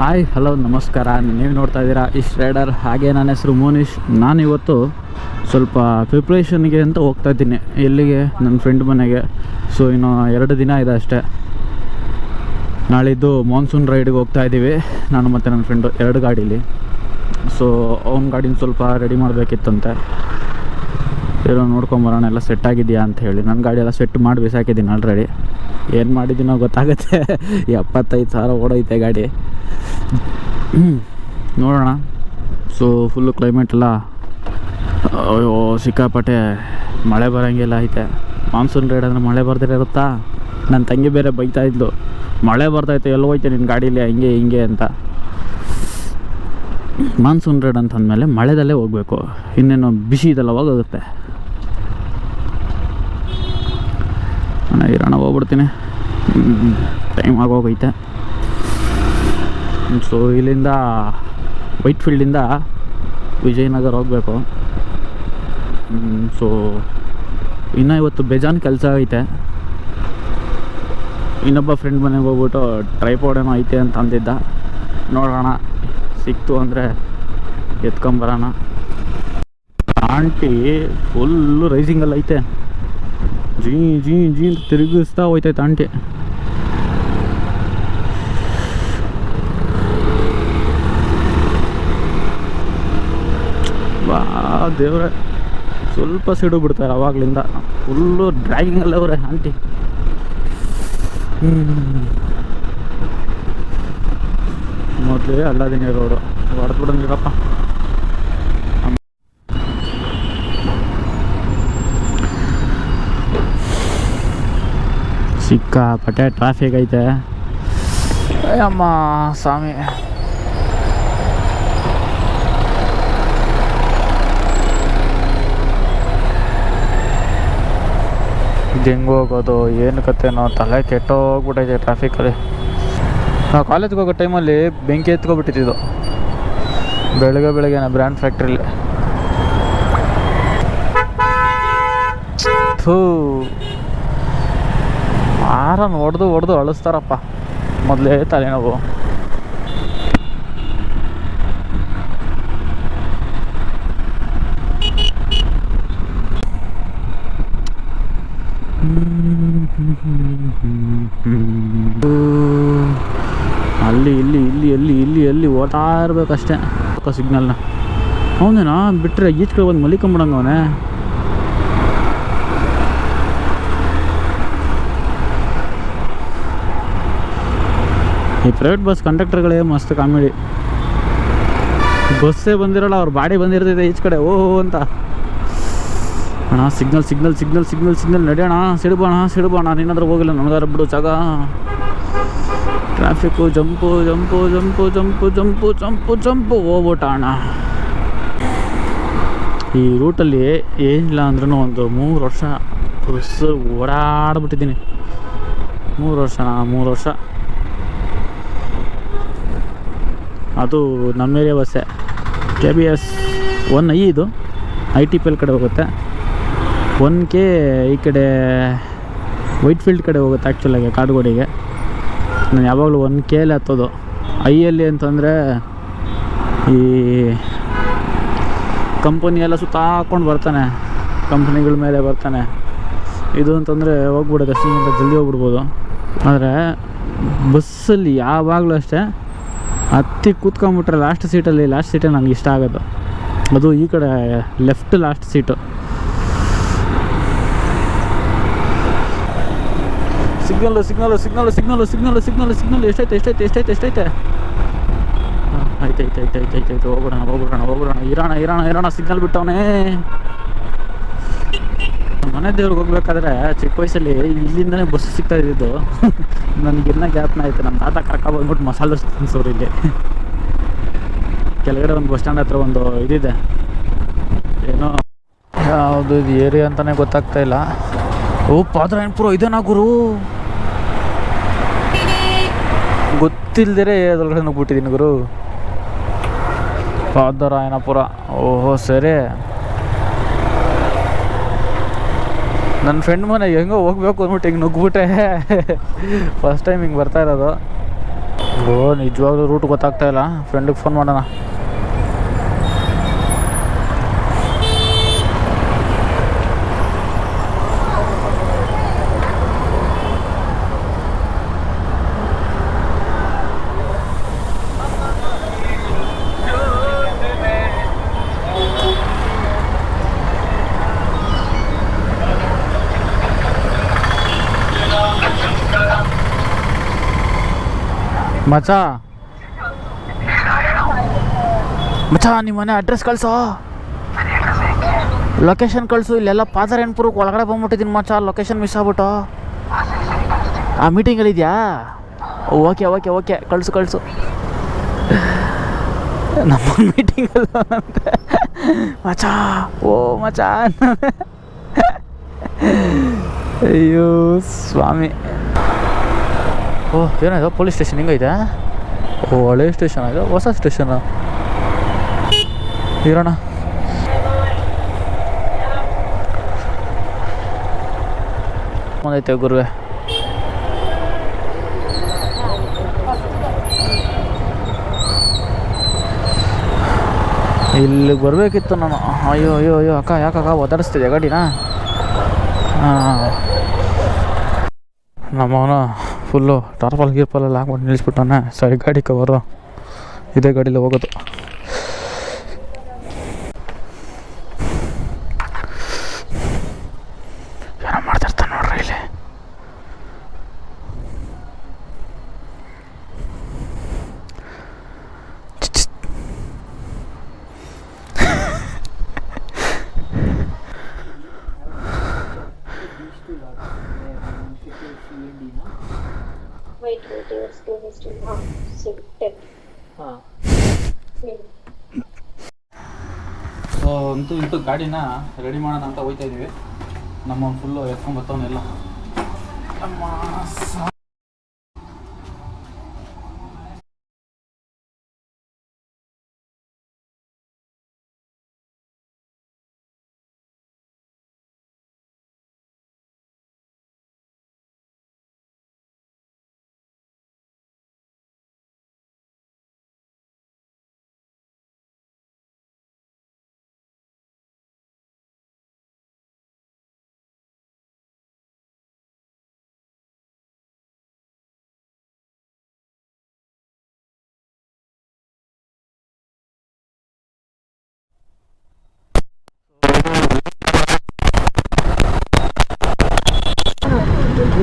Hi hello ನಮಸ್ಕಾರ. ನೀವು ನೋಡ್ತಾ ಇದ್ದೀರಾ ಇಶ್ ರೈಡರ್. ಹಾಗೆ ನನ್ನ ಹೆಸರು ಮೋನಿಶ್. ನಾನಿವತ್ತು ಸ್ವಲ್ಪ ಪ್ರಿಪ್ರೇಷನ್ಗೆ ಅಂತ ಹೋಗ್ತಾ ಇದ್ದೀನಿ. ಎಲ್ಲಿಗೆ? ನನ್ನ ಫ್ರೆಂಡ್ ಮನೆಗೆ. ಸೊ ಇನ್ನು 2 ದಿನ ಇದೆ ಅಷ್ಟೇ. ನಾಳಿದ್ದು ಮಾನ್ಸೂನ್ ರೈಡ್ಗೆ ಹೋಗ್ತಾ ಇದ್ದೀವಿ, ನಾನು ಮತ್ತು ನನ್ನ ಫ್ರೆಂಡು 2 ಗಾಡೀಲಿ. ಸೊ ಅವ್ನ ಗಾಡಿನ ಸ್ವಲ್ಪ ರೆಡಿ ಮಾಡಬೇಕಿತ್ತಂತೆ. ಏನೋ ನೋಡ್ಕೊಂಬರೋಣ ಎಲ್ಲ ಸೆಟ್ ಆಗಿದೆಯಾ ಅಂತ ಹೇಳಿ. ನನ್ನ ಗಾಡಿ ಎಲ್ಲ ಸೆಟ್ ಮಾಡಿ ಬಿಸಾಕಿದ್ದೀನಿ ಆಲ್ರೆಡಿ. ಏನು ಮಾಡಿದ್ದೀನೋ ಗೊತ್ತಾಗುತ್ತೆ. 75,000 ಓಡೈತೆ ಗಾಡಿ. ನೋಡೋಣ. ಸೊ ಫುಲ್ಲು ಕ್ಲೈಮೇಟ್ ಎಲ್ಲ ಅಯ್ಯೋ ಸಿಕ್ಕಾಪಟ್ಟೆ ಮಳೆ ಬರೋಂಗೆಲ್ಲ ಐತೆ. ಮಾನ್ಸೂನ್ ರೈಡ್ ಅಂದರೆ ಮಳೆ ಬರ್ದಿರ ಇರುತ್ತಾ? ನನ್ನ ತಂಗಿ ಬೇರೆ ಬೈತಾ ಇದ್ಲು, ಮಳೆ ಬರ್ತೈತೆ ಎಲ್ಲಿ ಹೋಯ್ತೆ ನಿನ್ನ ಗಾಡೀಲಿ ಹಂಗೆ ಹಿಂಗೆ ಅಂತ. ಮಾನ್ಸೂನ್ ರೈಡ್ ಅಂತಂದಮೇಲೆ ಮಳೆದಲ್ಲೇ ಹೋಗಬೇಕು, ಇನ್ನೇನು ಬಿಸಿ ಇದೆಲ್ಲ ಹೋಗುತ್ತೆ. ಇರೋಣ, ಹೋಗ್ಬಿಡ್ತೀನಿ, ಟೈಮ್ ಆಗೋಗೈತೆ. ಸೊ ಇಲ್ಲಿಂದ ವೈಟ್ ಫೀಲ್ಡಿಂದ ವಿಜಯನಗರ ಹೋಗಬೇಕು. ಸೊ ಇನ್ನೂ ಇವತ್ತು ಬೇಜಾನ್ ಕೆಲಸ ಐತೆ. ಇನ್ನೊಬ್ಬ ಫ್ರೆಂಡ್ ಮನೆಗೆ ಹೋಗ್ಬಿಟ್ಟು ಟ್ರೈಪಾಡ್ ಏನೋ ಐತೆ ಅಂತ ಅಂದಿದ್ದ. ನೋಡೋಣ, ಸಿಕ್ತು ಅಂದರೆ ಎತ್ಕೊಂಬರೋಣ. ಆಂಟಿ ಫುಲ್ಲು ರೈಸಿಂಗಲ್ಲಿ ಐತೆ. ಜೀ ಜೀ ಜೀ ತಿರುಗಿಸ್ತಾ ಹೋಯ್ತೈತೆ ಆಂಟಿ. ಬಾ ದೇವ್ರೆ, ಸ್ವಲ್ಪ ಸಿಡು ಬಿಡ್ತಾರೆ ಅವಾಗಲಿಂದ. ಫುಲ್ಲು ಡ್ರ್ಯಾಗಿಂಗಲ್ಲಿ ಅವರೇ ಆಂಟಿ. ಮೊದಲೇ ಅಲ್ಲಾದಿನಿ ರೋಡು ಹೊಡೆದು ಬಿಡಂಗಿರಪ್ಪ. ಸಿಕ್ಕಾಪಟ್ಟೆ ಟ್ರಾಫಿಕ್ ಐತೆ. ಅಮ್ಮ ಸ್ವಾಮಿ, ಇದು ಹೆಂಗೆ ಹೋಗೋದು ಏನು ಕತೆನೋ ತಲೆ ಕೆಟ್ಟೋಗ್ಬಿಟ್ಟೈತೆ ಟ್ರಾಫಿಕಲ್ಲಿ. ನಾವು ಕಾಲೇಜ್ಗೆ ಹೋಗೋ ಟೈಮಲ್ಲಿ ಬೆಂಕಿ ಎತ್ಕೊಬಿಟ್ಟಿದ್ದು ಬೆಳಗ್ಗೆನೇ ಬ್ರ್ಯಾಂಡ್ ಫ್ಯಾಕ್ಟ್ರಿಲಿ. ಥೂ, ಆರನ್ನು ಹೊಡೆದು ಅಳಿಸ್ತಾರಪ್ಪ. ಮೊದಲೇ ತಲೆನೋವು. ಅಲ್ಲಿ ಇಲ್ಲಿ ಓಡ್ತಾ ಇರ್ಬೇಕಷ್ಟೇ ಸಿಗ್ನಲ್ನ. ಅವನೇನಾ ಬಿಟ್ಟರೆ ಈಚೆ ಬಂದು ಮಲಿಕೊಂಬಿಡಂಗ ಅವನೇ. ಈ ಪ್ರೈವೇಟ್ ಬಸ್ ಕಂಡಕ್ಟರ್ಗಳೇ ಮಸ್ತ್ ಕಾಮಿಡಿ. ಬಸ್ಸೇ ಬಂದಿರೋಲ್ಲ, ಅವ್ರ ಬಾಡಿ ಬಂದಿರ್ತೈತೆ ಈಚೆ ಕಡೆ ಓಹೋ ಅಂತ. ಅಣ್ಣ ಸಿಗ್ನಲ್ ನಡೆಯೋಣ, ಸಿಡ್ಬೋಣ ನೀನಾದ್ರೂ ಹೋಗಿಲ್ಲ, ನನಗಾರ ಬಿಡು ಜಾಗ. ಟ್ರಾಫಿಕ್ಕು ಜಂಪು ಹೋಗ್ಬಿಟ್ಟ ಅಣ್ಣ. ಈ ರೂಟಲ್ಲಿ ಏನಿಲ್ಲ ಅಂದ್ರೂ ಒಂದು 3 ವರ್ಷ ಬಸ್ ಓಡಾಡ್ಬಿಟ್ಟಿದ್ದೀನಿ. 3 ವರ್ಷ. ಅದು ನಮ್ಮ ಏರಿಯಾ ಬಸ್ಸೇ, KBS 1I. ಇದು ITPL ಕಡೆ ಹೋಗುತ್ತೆ. 1K ಈ ಕಡೆ ವೈಟ್ ಫೀಲ್ಡ್ ಕಡೆ ಹೋಗುತ್ತೆ ಆ್ಯಕ್ಚುಲಾಗಿ, ಕಾಡುಗೋಡಿಗೆ. ನಾನು ಯಾವಾಗಲೂ 1Kಲೇ ಹತ್ತೋದು. ಐಯಲ್ಲಿ ಅಂತಂದರೆ ಈ ಕಂಪನಿ ಎಲ್ಲ ಸುತ್ತ ಹಾಕ್ಕೊಂಡು ಬರ್ತಾನೆ, ಕಂಪ್ನಿಗಳ ಮೇಲೆ ಬರ್ತಾನೆ. ಇದು ಅಂತಂದರೆ ಹೋಗ್ಬಿಡೋದು ಅಷ್ಟಿಂದ ಜಲ್ದಿ ಹೋಗ್ಬಿಡ್ಬೋದು. ಆದರೆ ಬಸ್ಸಲ್ಲಿ ಯಾವಾಗಲೂ ಅಷ್ಟೇ ಹತ್ತಿ ಕೂತ್ಕೊಂಡ್ಬಿಟ್ರೆ ಲಾಸ್ಟ್ ಸೀಟೇ ನನಗೆ ಇಷ್ಟ ಆಗೋದು. ಅದು ಈ ಕಡೆ ಲೆಫ್ಟ್ ಲಾಸ್ಟ್ ಸೀಟು. ಸಿಗ್ನಲ್ ಎಷ್ಟೈತೆ? ಆಯ್ತು ಹೋಗ್ಬಿಡೋಣ. ಇರೋಣ. ಸಿಗ್ನಲ್ ಬಿಟ್ಟವನೇ. ಮನೆ ದೇವ್ರಿಗೆ ಹೋಗ್ಬೇಕಾದ್ರೆ ಚಿಕ್ಕ ವಯಸ್ಸಲ್ಲಿ ಇಲ್ಲಿಂದನೇ ಬಸ್ ಸಿಗ್ತಾ ಇದ್ದಿದ್ದು. ನನಗಿನ್ನ ಗ್ಯಾಪ್ನ ಐತೆ. ನಮ್ಮ ತಾತ ಕಾಕ ಬಂದ್ಬಿಟ್ಟು ಮಸಾಲೆ ತಿನ್ಸೋರು ಇಲ್ಲಿ. ಕೆಳಗಡೆ ಒಂದು ಬಸ್ ಸ್ಟ್ಯಾಂಡ್ ಹತ್ರ ಒಂದು ಇದಿದೆ, ಏನೋ ಯಾವುದು ಇದು ಏರಿಯಾ ಅಂತಲೇ ಗೊತ್ತಾಗ್ತಾ ಇಲ್ಲ. ಓ ಪಾದರಾಯನಪುರ ಇದೇನಾ ಗುರು? ಗೊತ್ತಿಲ್ಲದೇ ಅದ್ರೊಳಗಡೆ ನುಗ್ಬಿಟ್ಟಿದ್ದೀನಿ ಗುರು. ಪಾದರಾಯನಪುರ, ಓಹೋ ಸರಿ. ನನ್ನ ಫ್ರೆಂಡ್ ಮನೆ ಹೆಂಗೋ ಹೋಗ್ಬೇಕು ಅಂದ್ಬಿಟ್ಟು ಹಿಂಗೆ ನುಗ್ಬಿಟ್ಟೆ. ಫಸ್ಟ್ ಟೈಮ್ ಹಿಂಗೆ ಬರ್ತಾ ಇರೋದು. ಓ ನಿಜವಾಗ್ಲೂ ರೂಟ್ ಗೊತ್ತಾಗ್ತಾ ಇಲ್ಲ. ಫ್ರೆಂಡಿಗೆ ಫೋನ್ ಮಾಡೋಣ. ಮಚಾ ನಿಮ್ಮ ಮನೆ ಅಡ್ರೆಸ್ ಕಳಿಸೋ, ಲೊಕೇಶನ್ ಕಳಿಸು. ಇಲ್ಲೆಲ್ಲ ಪಾದರಾಯಣಪುರಕ್ಕೆ ಒಳಗಡೆ ಬಂದ್ಬಿಟ್ಟಿದ್ದೀನಿ ಮಚಾ. ಲೊಕೇಶನ್ ಮಿಸ್ ಆಗ್ಬಿಟ್ಟು. ಆ ಮೀಟಿಂಗಲ್ಲಿ ಇದೆಯಾ? ಓಕೆ ಓಕೆ ಓಕೆ ಕಳಿಸು. ನಮ್ಮ ಮೀಟಿಂಗಲ್ಲ ಅಂತೆ ಮಚಾ. ಓ ಮಚಾ ಅಯ್ಯೋ ಸ್ವಾಮಿ. ಓಹ್ ಏನಾಯ್ತು? Police station ಹಿಂಗೈತೆ? ಓ ಹಳೆ ಸ್ಟೇಷನ್ ಆಯ್ತು, ಹೊಸ ಸ್ಟೇಷನ್ ಇರೋಣ. ಒಂದೈತೆ ಗುರುವೆ. ಇಲ್ಲಿಗೆ ಬರಬೇಕಿತ್ತು ನಾನು. ಅಯ್ಯೋ ಅಕ್ಕ ಯಾಕಕ್ಕ ಒದ್ದಾಡಿಸ್ತಿದ್ದೆ ಗಾಡಿನ? ಹಾಂ ನಮ್ಮವನು ಫುಲ್ಲು ಟಾರ್ಪಲ್ ಗೀರ್ಪಲ್ಲೆಲ್ಲ ಹಾಕ್ಬಿಟ್ಟು ನಿಲ್ಲಿಸ್ಬಿಟ್ಟಾನೆ. ಸರಿ ಗಾಡಿ ಕವರು ಇದೇ ಗಾಡೀಲಿ ಹೋಗೋದು. ಏನೋ ಮಾಡ್ತಿರ್ತಾನೆ ನೋಡ್ರಿ ಇಲ್ಲಿ. ಸೊ ಅಂತೂ ಗಾಡಿನ ರೆಡಿ ಮಾಡೋಣ ಅಂತ ಹೋಗ್ತಾ ಇದೀವಿ. ನಮ್ಮ ಫುಲ್ಲು ಎತ್ಕೊಂಡ್ಬರ್ತಾವನ್ನೆಲ್ಲ.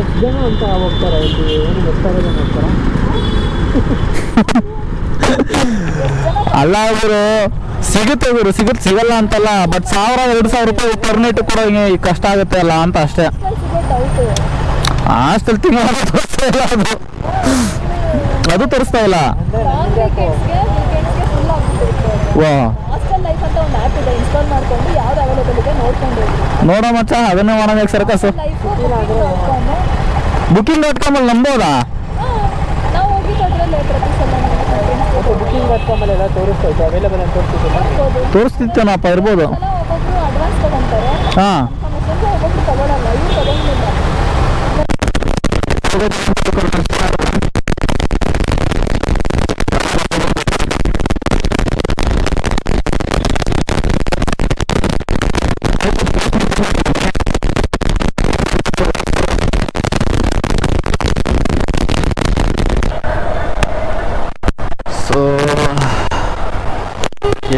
ಎಷ್ಟು ಜನ ಅಂತ ಹೋಗ್ತಾರೆ ಇಲ್ಲಿ? ಏನು ಗೊತ್ತಾಗ ಜನ ಹೋಗ್ತಾರ? ಅಲ್ಲ ಗುರು, ಸಿಗುತ್ತೆ ಗುರು, ಸಿಗಲ್ಲ ಅಂತಲ್ಲ. ಬಟ್ 1000-2000 ರೂಪಾಯಿ ಪರ್ಮಿಟ್ ಕೊಡೋ ಕಷ್ಟ ಆಗುತ್ತೆ ಅಲ್ಲ ಅಂತ ಅಷ್ಟೇ. ಹಾಸ್ಟೆಲ್ ತಿಂಗಳ ತೋರಿಸ್ತಾ ಇಲ್ಲ, ಅದು ತೋರಿಸ್ತಾ ಇಲ್ಲ. ವಾ ನೋಡೋ ಮಚ್ಚ, ಅದನ್ನೇ ಮಾಡೋಣ ಸರ್ಕಸ್. booking.com ಅಲ್ಲಿ ನಂಬೋದಾ? ತೋರಿಸ್ತಿತ್ತೇನಪ್ಪ, ಇರ್ಬೋದು. ಹಾಂ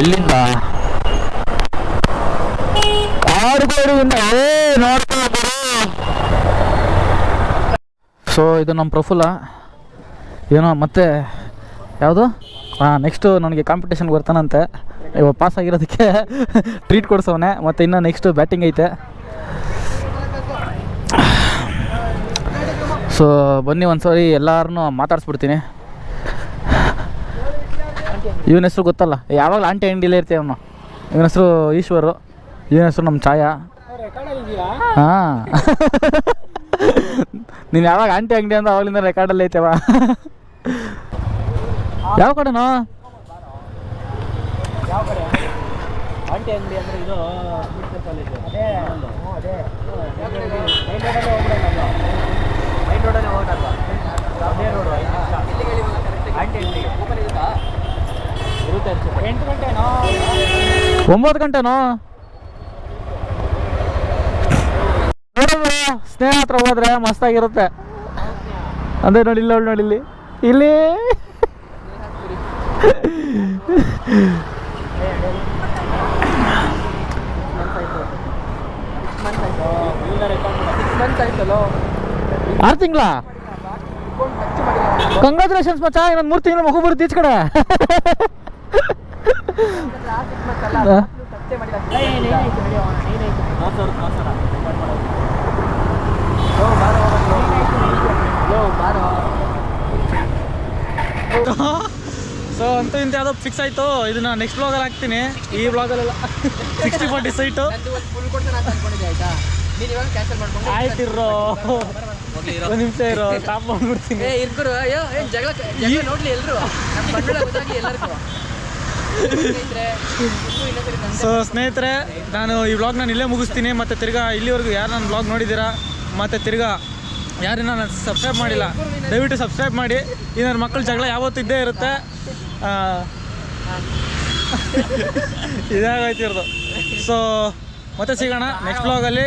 ಎಲ್ಲಿಂದ? ಆಡುಗೋಡಿಯಿಂದ. ಸೊ ಇದು ನಮ್ಮ ಪ್ರಫುಲ್ಲ. ಏನೋ ಮತ್ತೆ ಯಾವುದು ನೆಕ್ಸ್ಟು ನನಗೆ ಕಾಂಪಿಟೇಷನ್ಗೆ ಬರ್ತಾನಂತೆ. ಇವಾಗ ಪಾಸ್ ಆಗಿರೋದಕ್ಕೆ ಟ್ರೀಟ್ ಕೊಡ್ಸವನೆ. ಮತ್ತು ಇನ್ನು ನೆಕ್ಸ್ಟು ಬ್ಯಾಟಿಂಗ್ ಐತೆ. ಸೊ ಬನ್ನಿ ಒಂದ್ಸರಿ ಎಲ್ಲರನ್ನೂ ಮಾತಾಡಿಸ್ಬಿಡ್ತೀನಿ. ಇವನ ಹೆಸರು ಗೊತ್ತಲ್ಲ, ಯಾವಾಗಲೂ ಆಂಟಿ ಅಂಗಡಿಲೇ ಇರ್ತೀವಿ ಅವನು. ಇವನ ಹೆಸರು ಈಶ್ವರು, ಇವನ ಹೆಸರು ನಮ್ಮ ಛಾಯಾ. ಹಾಂ ನೀನು ಯಾವಾಗ ಆಂಟಿ ಅಂಗಡಿ ಅಂತ ಅವಾಗಲಿಂದ ರೆಕಾರ್ಡಲ್ಲಿ ಐತೆವ. ಯಾವ ಕಡೆನೋ ಆಂಟಿ ಅಂಗಡಿ ಅಂದರೆ ಇದು ಮೈನ್ ರೋಡಲ್ಲಿ ಹೋಗಲ್ಲ. 9 ಗಂಟೆನೋ ಸ್ನೇಹ ಹತ್ರ ಹೋದ್ರೆ ಮಸ್ತಾಗಿರುತ್ತೆ. ಅದೇ ನೋಡಿ ಇಲ್ಲಿ ನೋಡಿ ಇಲ್ಲಿ ಆರು ತಿಂಗಳ ಕಂಗ್ರಾಚುಲೇಷನ್ಸ್ ಮಚ್ಚ. ಇನ್ನೊಂದು 3 ತಿಂಗಳು ಮಗು ಬರುತ್ತೆ ಈಚ ಕಡೆ. ಸೊ ಅಂತೂ ಇಂತ ಯಾವುದೋ ಫಿಕ್ಸ್ ಆಯಿತು. ಇದನ್ನ ನೆಕ್ಸ್ಟ್ ಬ್ಲಾಗಲ್ಲಿ ಹಾಕ್ತೀನಿ. ಈ ಬ್ಲಾಗಲ್ಲೆಲ್ಲ 60-40 ಸೈಟು ಆಯ್ತಿರೋ. ಒಂದು ನಿಮಿಷ ಇರೋ, ಟಾಪ್ ಮಾಡ್ಬಿಡ್ತೀನಿ. ಸೊ ಸ್ನೇಹಿತರೆ, ನಾನು ಈ ವ್ಲಾಗ್ ನಾನು ಇಲ್ಲೇ ಮುಗಿಸ್ತೀನಿ. ಮತ್ತು ತಿರ್ಗಾ ಇಲ್ಲಿವರೆಗೂ ಯಾರು ನನ್ನ ವ್ಲಾಗ್ ನೋಡಿದ್ದೀರಾ ಮತ್ತು ತಿರ್ಗಾ ಯಾರು ನಾನು ಸಬ್ಸ್ಕ್ರೈಬ್ ಮಾಡಿಲ್ಲ, ದಯವಿಟ್ಟು ಸಬ್ಸ್ಕ್ರೈಬ್ ಮಾಡಿ. ಈ ನನ್ನ ಮಕ್ಕಳ ಜಗಳ ಯಾವತ್ತೂ ಇದ್ದೇ ಇರುತ್ತೆ. ಇದಾಗೈತಿರೋದು. ಸೊ ಮತ್ತೆ ಸಿಗೋಣ ನೆಕ್ಸ್ಟ್ ವ್ಲಾಗಲ್ಲಿ.